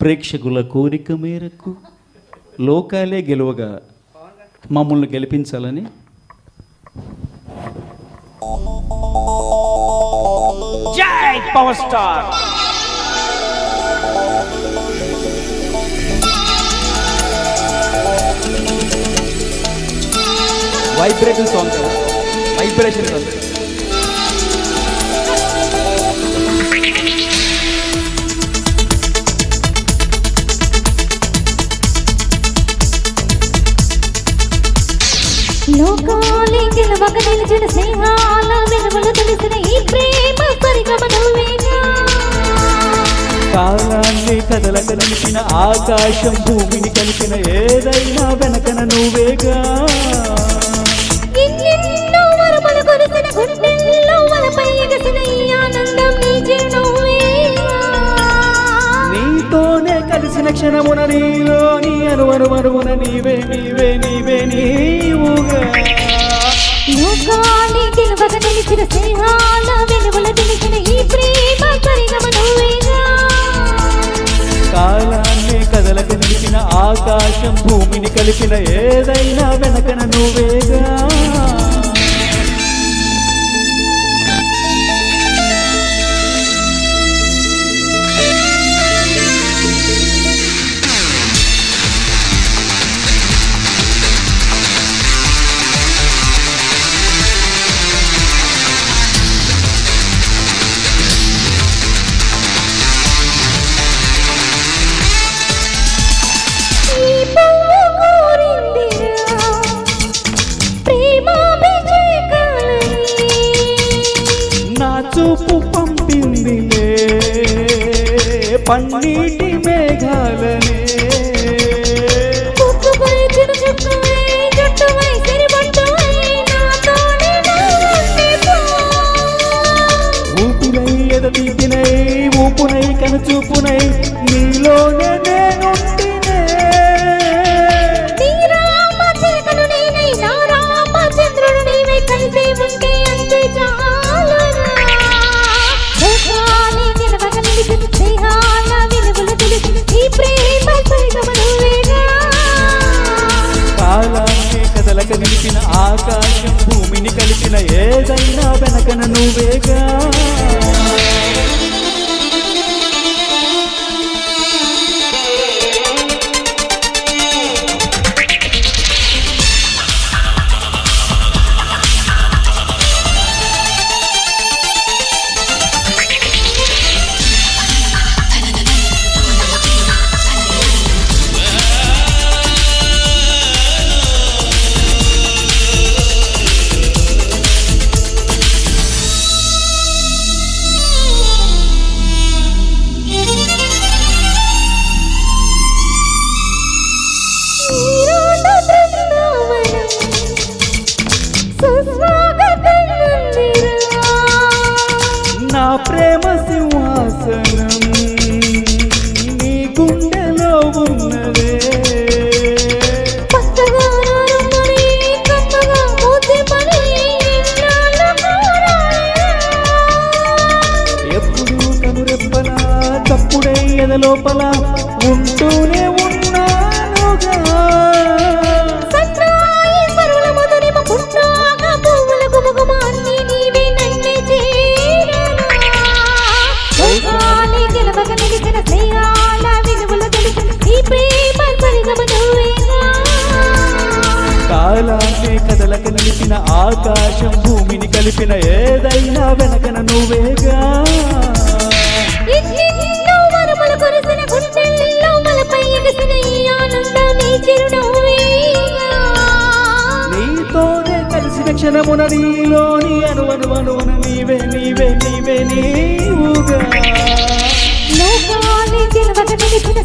ప్రేక్షకుల కోరిక మేరకు లోకాలే గెలవగా మమ్మల్ని గెలిపించాలని జై పవర్ స్టార్. వైబ్రేషన్ సాంగ్ కదా, వైబ్రేషన్ సాంగ్. లోకాలే గెలవక నిలిచిన స్నేహాల వెలుగులు తెలిసిన ఈ ప్రేమ పరిగమనవేగా. కాలాన్ని కదలక నిలిచిన ఆకాశం భూమిని కలిసిన ఏదైనా వెనకన నువ్వేగా. ఎన్నెన్నో వరములు కురిసిన గుండెల్లో వలపై ఎగసిన ఈ ఆనందం నీ చిరునవ్వేగా. నీతోనే కలిసిన క్షణమున నీలోని అనువనువనువున నీవే నీవే నీవే నీవుగా. లోకాలే గెలవక నిలిచిన స్నేహాల వెలుగులు తెలిసిన ఈ ప్రేమ పరిగమనవేగా. కాలాన్ని కదలక నిలిచిన ఆకాశం భూమిని కలిసిన ఏదైనా వెనకన నువ్వేగా. చూపు పంపిందిలే పన్నీటి మేఘాలనే. ఊపినై ఎదతీపినై ఊపునై కనుచూపునై నీలోనే నేనుంటినే. కాలాన్ని కదలక నిలిచిన ఆకాశం భూమిని కలిసిన ఏదైనా వెనకన నువ్వేగా. నా ప్రేమ సింహాసనం నీ గుండెలో ఉన్నదే. ఎప్పుడు కనురెప్పల తప్పుడై ఎదలోపల ఉంటూనే ఉన్నానుగా. కాలాన్ని కదలక నిలిచిన ఆకాశం భూమిని కలిపిన ఏదైనా వెనకన నువ్వేగా. నీతోనే కలిసిన క్షణమున నీలోని అనువనువనువున నీవే నీవే నీవే నీవుగా. లోకాలే గెలవక నిలిచిన